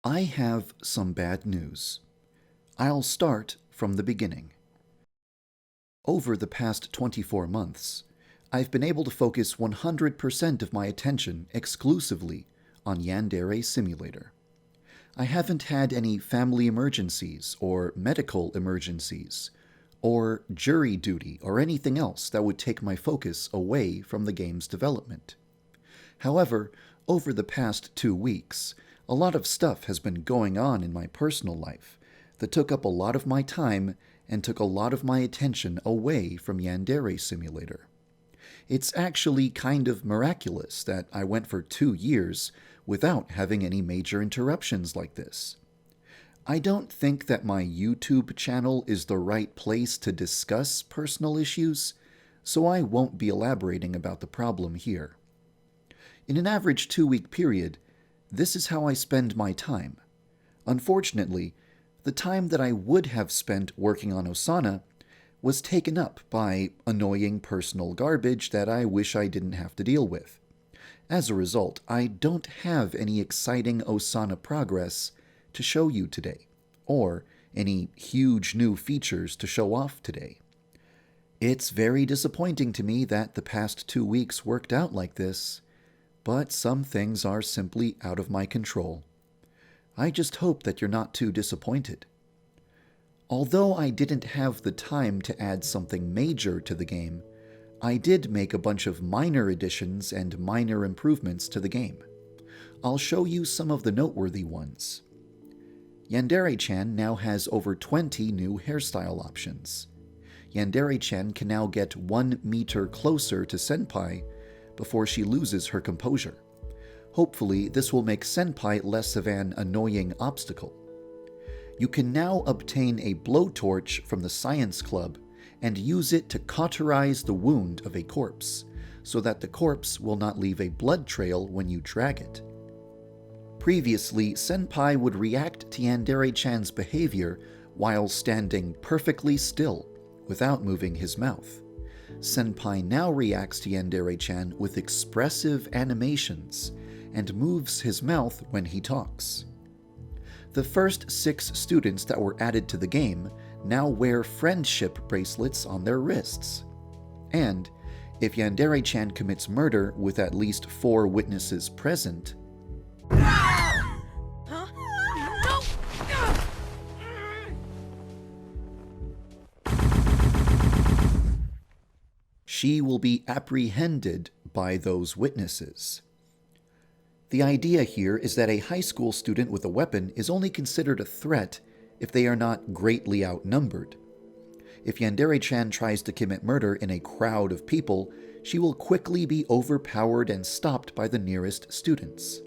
I have some bad news. I'll start from the beginning. Over the past 24 months, I've been able to focus 100% of my attention exclusively on Yandere Simulator. I haven't had any family emergencies or medical emergencies or jury duty or anything else that would take my focus away from the game's development. However, over the past 2 weeks, a lot of stuff has been going on in my personal life that took up a lot of my time and took a lot of my attention away from Yandere Simulator. It's actually kind of miraculous that I went for 2 years without having any major interruptions like this. I don't think that my YouTube channel is the right place to discuss personal issues, so I won't be elaborating about the problem here. In an average 2 week period, this is how I spend my time. Unfortunately, the time that I would have spent working on Osana was taken up by annoying personal garbage that I wish I didn't have to deal with. As a result, I don't have any exciting Osana progress to show you today, or any huge new features to show off today. It's very disappointing to me that the past 2 weeks worked out like this, but some things are simply out of my control. I just hope that you're not too disappointed. Although I didn't have the time to add something major to the game, I did make a bunch of minor additions and minor improvements to the game. I'll show you some of the noteworthy ones. Yandere-chan now has over 20 new hairstyle options. Yandere-chan can now get 1 meter closer to Senpai before she loses her composure. Hopefully, this will make Senpai less of an annoying obstacle. You can now obtain a blowtorch from the science club and use it to cauterize the wound of a corpse, so that the corpse will not leave a blood trail when you drag it. Previously, Senpai would react to Yandere-chan's behavior while standing perfectly still, without moving his mouth. Senpai now reacts to Yandere-chan with expressive animations and moves his mouth when he talks. The first 6 students that were added to the game now wear friendship bracelets on their wrists. And if Yandere-chan commits murder with at least 4 witnesses present, she will be apprehended by those witnesses. The idea here is that a high school student with a weapon is only considered a threat if they are not greatly outnumbered. If Yandere-chan tries to commit murder in a crowd of people, she will quickly be overpowered and stopped by the nearest students.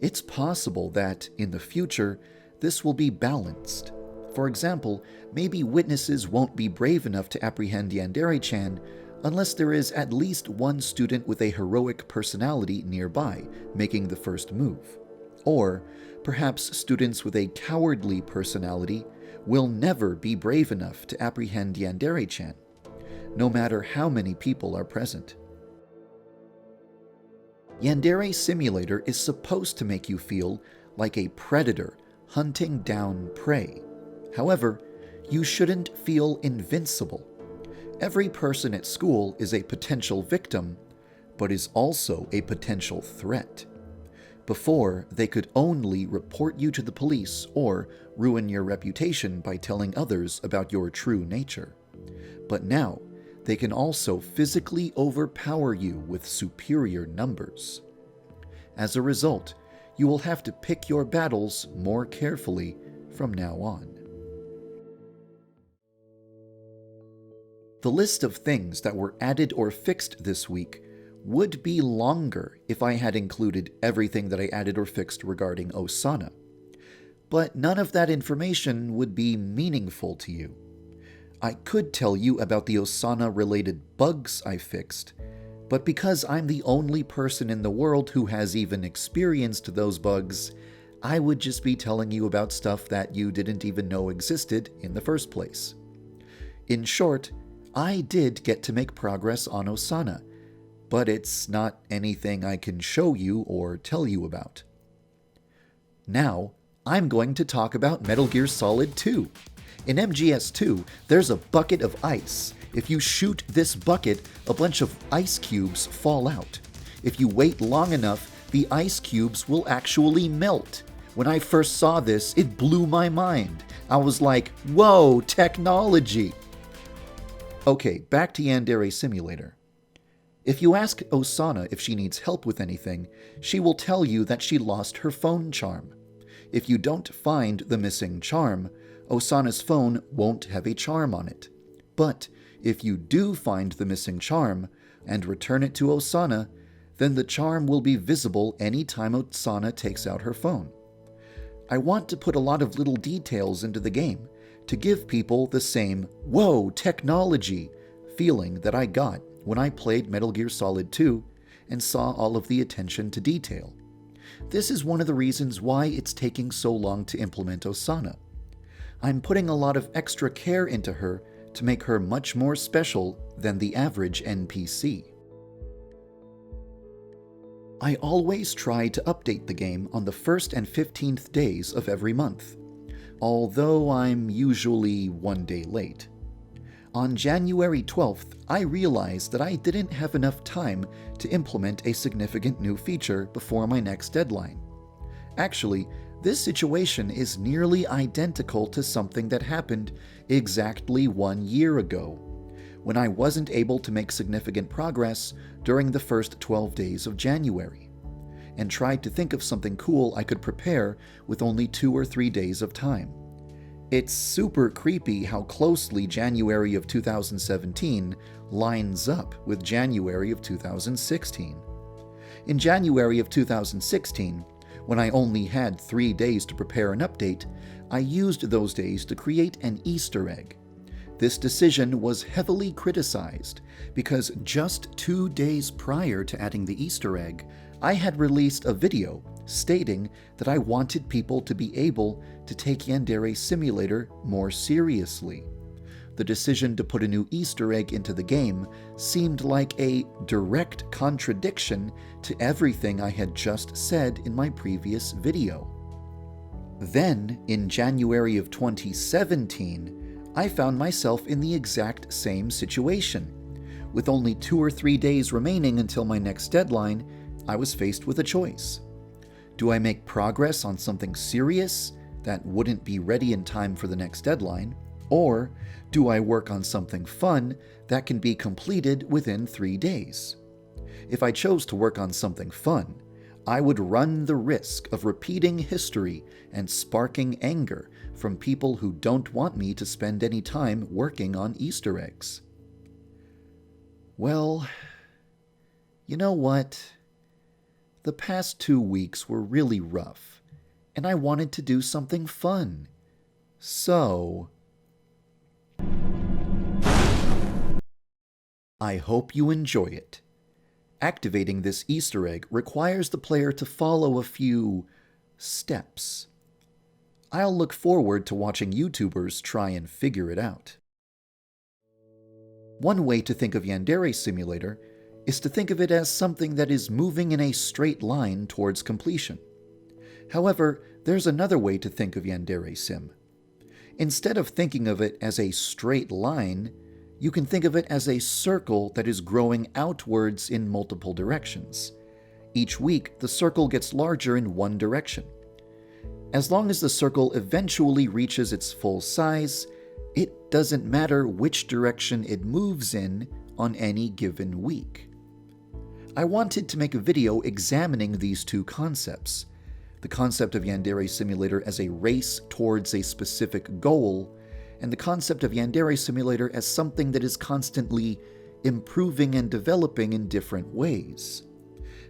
It's possible that, in the future, this will be balanced. For example, maybe witnesses won't be brave enough to apprehend Yandere-chan unless there is at least one student with a heroic personality nearby, making the first move. Or perhaps students with a cowardly personality will never be brave enough to apprehend Yandere-chan, no matter how many people are present. Yandere Simulator is supposed to make you feel like a predator hunting down prey. However, you shouldn't feel invincible. Every person at school is a potential victim, but is also a potential threat. Before, they could only report you to the police or ruin your reputation by telling others about your true nature. But now, they can also physically overpower you with superior numbers. As a result, you will have to pick your battles more carefully from now on. The list of things that were added or fixed this week would be longer if I had included everything that I added or fixed regarding Osana. But none of that information would be meaningful to you. I could tell you about the Osana-related bugs I fixed, but because I'm the only person in the world who has even experienced those bugs, I would just be telling you about stuff that you didn't even know existed in the first place. In short, I did get to make progress on Osana, but it's not anything I can show you or tell you about. Now, I'm going to talk about Metal Gear Solid 2. In MGS2, there's a bucket of ice. If you shoot this bucket, a bunch of ice cubes fall out. If you wait long enough, the ice cubes will actually melt. When I first saw this, it blew my mind. I was like, whoa, technology! Okay, back to Yandere Simulator. If you ask Osana if she needs help with anything, she will tell you that she lost her phone charm. If you don't find the missing charm, Osana's phone won't have a charm on it. But if you do find the missing charm and return it to Osana, then the charm will be visible anytime Osana takes out her phone. I want to put a lot of little details into the game to give people the same "whoa, technology" feeling that I got when I played Metal Gear Solid 2 and saw all of the attention to detail. This is one of the reasons why it's taking so long to implement Osana. I'm putting a lot of extra care into her to make her much more special than the average NPC. I always try to update the game on the 1st and 15th days of every month, although I'm usually one day late. On January 12th, I realized that I didn't have enough time to implement a significant new feature before my next deadline. Actually, this situation is nearly identical to something that happened exactly 1 year ago, when I wasn't able to make significant progress during the first 12 days of January, and tried to think of something cool I could prepare with only 2 or 3 days of time. It's super creepy how closely January of 2017 lines up with January of 2016. In January of 2016, when I only had 3 days to prepare an update, I used those days to create an Easter egg. This decision was heavily criticized because just 2 days prior to adding the Easter egg, I had released a video stating that I wanted people to be able to take Yandere Simulator more seriously. The decision to put a new Easter egg into the game seemed like a direct contradiction to everything I had just said in my previous video. Then, in January of 2017, I found myself in the exact same situation. With only 2 or 3 days remaining until my next deadline, I was faced with a choice. Do I make progress on something serious that wouldn't be ready in time for the next deadline, or do I work on something fun that can be completed within 3 days? If I chose to work on something fun, I would run the risk of repeating history and sparking anger from people who don't want me to spend any time working on Easter eggs. Well, you know what? The past 2 weeks were really rough, and I wanted to do something fun. So, I hope you enjoy it. Activating this Easter egg requires the player to follow a few steps. I'll look forward to watching YouTubers try and figure it out. One way to think of Yandere Simulator is to think of it as something that is moving in a straight line towards completion. However, there's another way to think of Yandere Sim. Instead of thinking of it as a straight line, you can think of it as a circle that is growing outwards in multiple directions. Each week, the circle gets larger in one direction. As long as the circle eventually reaches its full size, it doesn't matter which direction it moves in on any given week. I wanted to make a video examining these two concepts, the concept of Yandere Simulator as a race towards a specific goal, and the concept of Yandere Simulator as something that is constantly improving and developing in different ways.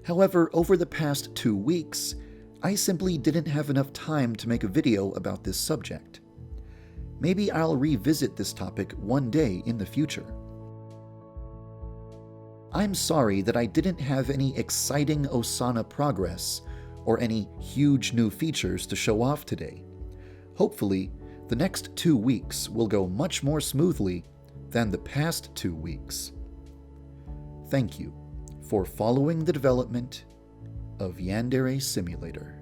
However, over the past 2 weeks, I simply didn't have enough time to make a video about this subject. Maybe I'll revisit this topic one day in the future. I'm sorry that I didn't have any exciting Osana progress or any huge new features to show off today. Hopefully, the next 2 weeks will go much more smoothly than the past 2 weeks. Thank you for following the development of Yandere Simulator.